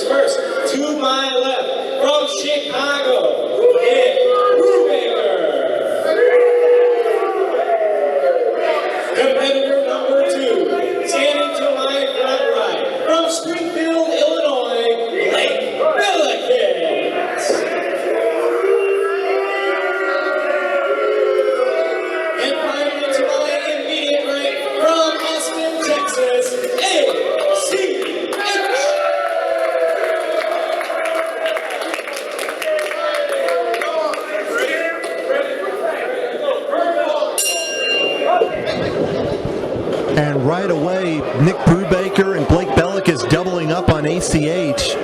First, to my left, from Chicago, it's Brubaker. Competitor number 2, standing to my front right, from Springfield, Illinois, Belakis. And finally to my immediate right, from Austin, Texas, A.C.H. And right away, Nick Brubaker and Blake Belakis doubling up on A.C.H.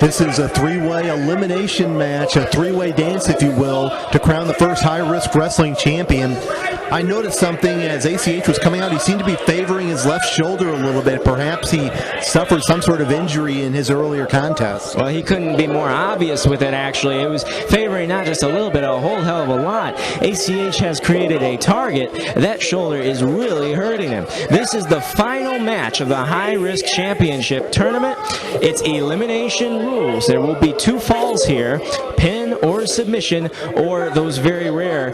This is a three-way elimination match, a three-way dance, if you will, to crown the first high-risk wrestling champion. I noticed something as A.C.H. was coming out. He seemed to be favoring his left shoulder a little bit. Perhaps he suffered some sort of injury in his earlier contest. Well, he couldn't be more obvious with it, actually. It was favoring not just a little bit, a whole hell of a lot. A.C.H. has created a target. That shoulder is really hurting him. This is the final match of the high-risk championship tournament. It's elimination rules. There will be 2 falls here, pin or submission, or those very rare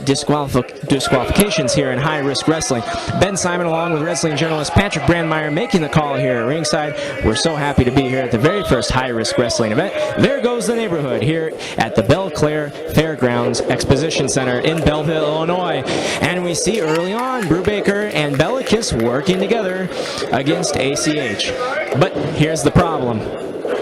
disqualifications here in high-risk wrestling. Ben Simon, along with wrestling journalist Patrick Brandmeier, making the call here at ringside. We're so happy to be here at the very first high-risk wrestling event. There goes the neighborhood here at the Belle Claire Fairgrounds Exposition Center in Belleville, Illinois. And we see early on Brubaker and Belakis working together against A.C.H. But here's the problem.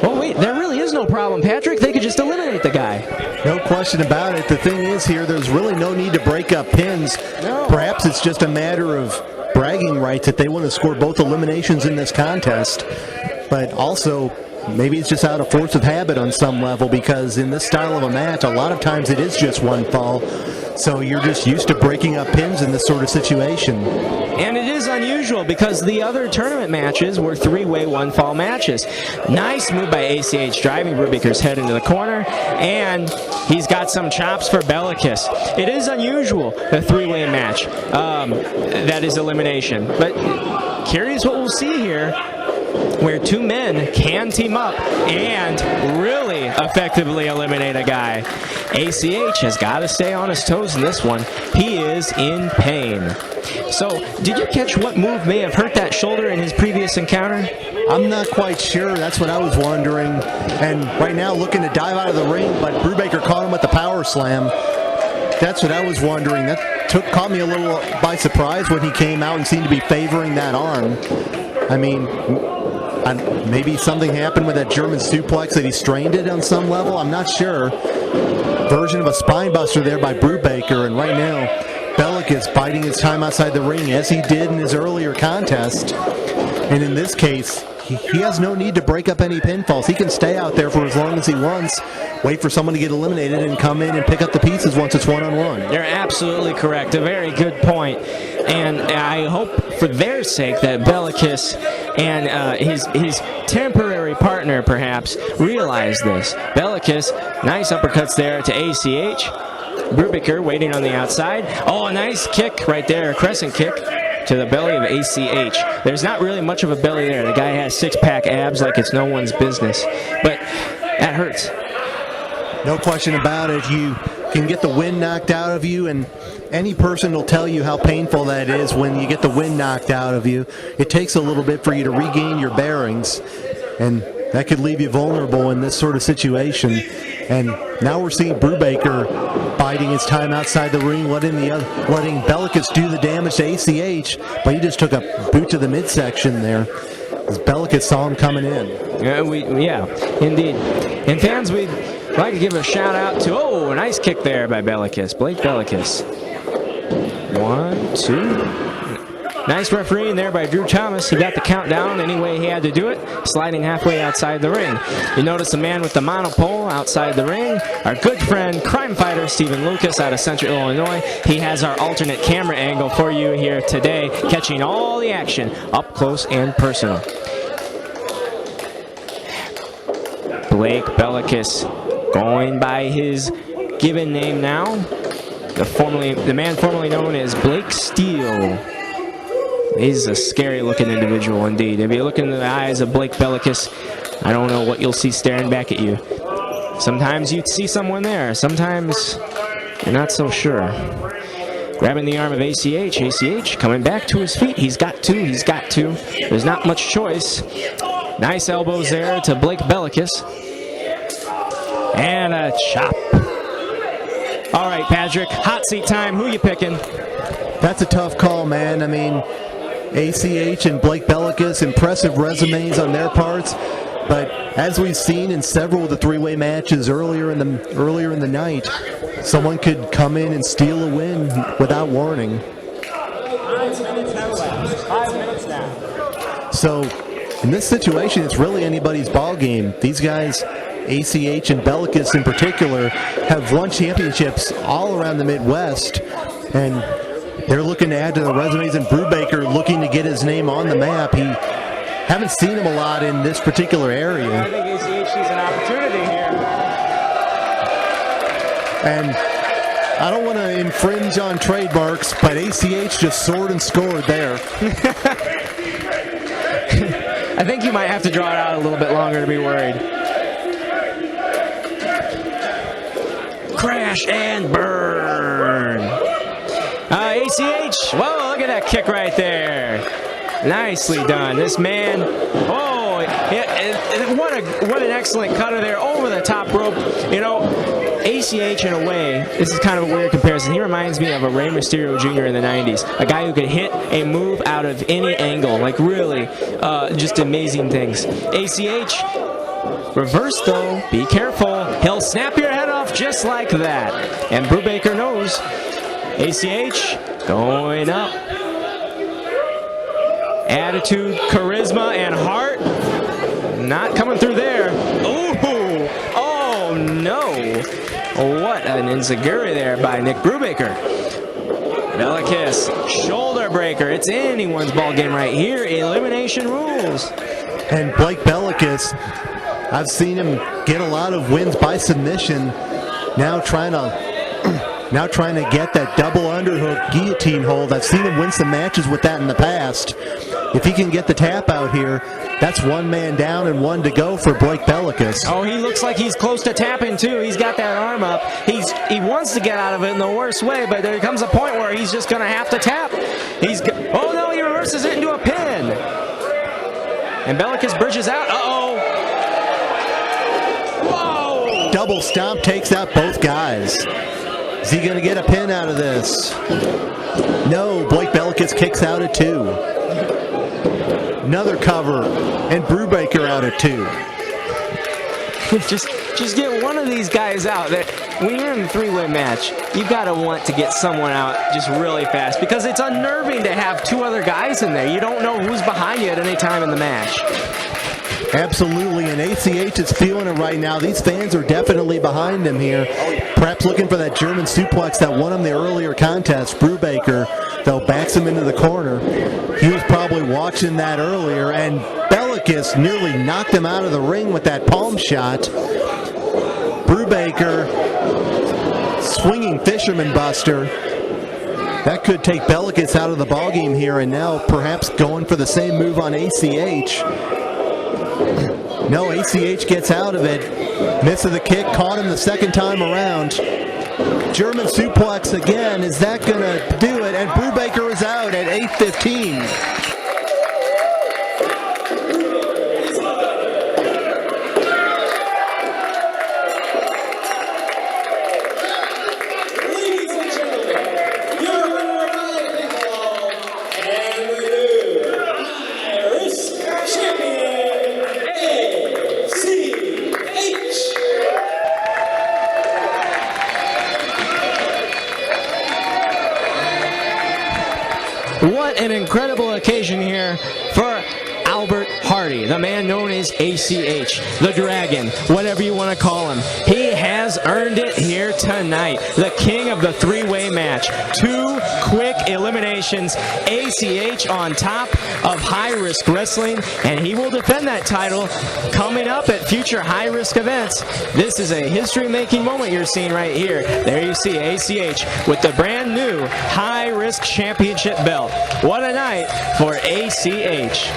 Oh, wait, there really is no problem, Patrick. They could just eliminate the guy. No question about it. The thing is here, there's really no need to break up pins. No. Perhaps it's just a matter of bragging rights that they want to score both eliminations in this contest. But also, maybe it's just out of force of habit on some level, because in this style of a match, a lot of times it is just one fall. So you're just used to breaking up pins in this sort of situation. And it is unusual because the other tournament matches were 3-way 1-fall matches. Nice move by A.C.H. driving Brubaker's head into the corner, and he's got some chops for Belakis. It is unusual, a 3-way match. That is elimination. But curious what we'll see here, where 2 men can team up and really effectively eliminate a guy. A.C.H. has got to stay on his toes in this one. He is in pain. So, did you catch what move may have hurt that shoulder in his previous encounter? I'm not quite sure. That's what I was wondering. And right now looking to dive out of the ring, but Brubaker caught him with the power slam. That's what I was wondering. That caught me a little by surprise when he came out and seemed to be favoring that arm. I mean, maybe something happened with that German suplex that he strained it on some level. I'm not sure. Version of a spine buster there by Brubaker, and right now Belakis biding his time outside the ring as he did in his earlier contest. And in this case, he has no need to break up any pinfalls. He can stay out there for as long as he wants, wait for someone to get eliminated, and come in and pick up the pieces once it's one-on-one. You're absolutely correct. A very good point. And I hope for their sake that Belakis and his temporary partner, perhaps, realize this. Belakis, nice uppercuts there to A.C.H. Brubaker waiting on the outside. Oh, a nice kick right there, a crescent kick to the belly of A.C.H. There's not really much of a belly there. The guy has 6-pack abs like it's no one's business. But that hurts. No question about it. You can get the wind knocked out of you, and any person will tell you how painful that is when you get the wind knocked out of you. It takes a little bit for you to regain your bearings, and that could leave you vulnerable in this sort of situation. And now we're seeing Brubaker biding his time outside the ring, letting Belakis do the damage to A.C.H., but he just took a boot to the midsection there as Belakis saw him coming in. Yeah, indeed. And fans, we'd like to give a shout out to, a nice kick there by Belakis, Blake Belakis. 1, 2. Nice refereeing there by Drew Thomas. He got the count down any way he had to do it, sliding halfway outside the ring. You notice the man with the monopole outside the ring, our good friend, crime fighter Stephen Lucas out of Central Illinois. He has our alternate camera angle for you here today, catching all the action up close and personal. Blake Belakis going by his given name now, the man formerly known as Blake Steele. He's a scary-looking individual indeed. If you look into the eyes of Blake Belakis, I don't know what you'll see staring back at you. Sometimes you see someone there. Sometimes you're not so sure. Grabbing the arm of A.C.H. A.C.H. coming back to his feet. He's got to. He's got to. There's not much choice. Nice elbows there to Blake Belakis. And a chop. All right, Patrick, hot seat time. Who you picking? That's a tough call, man. I mean, A.C.H. and Blake Belakis, impressive resumes on their parts. But as we've seen in several of the three-way matches earlier in the night, someone could come in and steal a win without warning. 5 minutes now left. 5 minutes now. So in this situation, it's really anybody's ball game. These guys, A.C.H. and Belakis in particular, have won championships all around the Midwest, and they're looking to add to the resumes, and Brubaker looking to get his name on the map. Haven't seen him a lot in this particular area. I think A.C.H. sees an opportunity here. And I don't want to infringe on trademarks, but A.C.H. just soared and scored there. I think you might have to draw it out a little bit longer to be worried. Crash and burn. A.C.H. Whoa, look at that kick right there. Nicely done. This man, what an excellent cutter there over the top rope. You know, A.C.H. in a way, this is kind of a weird comparison. He reminds me of a Rey Mysterio Jr. in the 90s. A guy who could hit a move out of any angle. Like really, just amazing things. A.C.H. reverse though, be careful. He'll snap your head off just like that. And Brubaker knows. A.C.H. going up. Attitude, charisma, and heart. Not coming through there. Ooh! Oh no! What an enziguri there by Nick Brubaker. Belakis, shoulder breaker. It's anyone's ball game right here. Elimination rules. And Blake Belakis, I've seen him get a lot of wins by submission. Now trying to get that double underhook guillotine hold. I've seen him win some matches with that in the past. If he can get the tap out here, that's one man down and one to go for Blake Belakis. Oh, he looks like he's close to tapping too. He's got that arm up. He wants to get out of it in the worst way, but there comes a point where he's just going to have to tap. Oh no, he reverses it into a pin. And Belakis bridges out. Uh-oh. Whoa! Double stomp takes out both guys. Is he going to get a pin out of this? No, Blake Belakis kicks out at 2. Another cover, and Brubaker out at 2. Just get one of these guys out. When you're in a three-way match, you've got to want to get someone out just really fast because it's unnerving to have 2 other guys in there. You don't know who's behind you at any time in the match. Absolutely, and A.C.H. is feeling it right now. These fans are definitely behind him here. Perhaps looking for that German suplex that won him the earlier contest. Brubaker, though, backs him into the corner. He was probably watching that earlier, and Belakis nearly knocked him out of the ring with that palm shot. Brubaker, swinging fisherman buster. That could take Belakis out of the ballgame here, and now perhaps going for the same move on A.C.H. No, A.C.H. gets out of it. Misses the kick, caught him the second time around. German suplex again. Is that going to do it? And Brubaker is out at 8:15. What an incredible occasion here for Albert Hardy, the man known as A.C.H., the Dragon, whatever you want to call him. He has has earned it here tonight. The king of the three-way match. 2 quick eliminations. A.C.H. on top of High Risk Wrestling, and he will defend that title coming up at future High Risk events. This is a history-making moment you're seeing right here. There you see A.C.H. with the brand new High Risk Championship belt. What a night for A.C.H.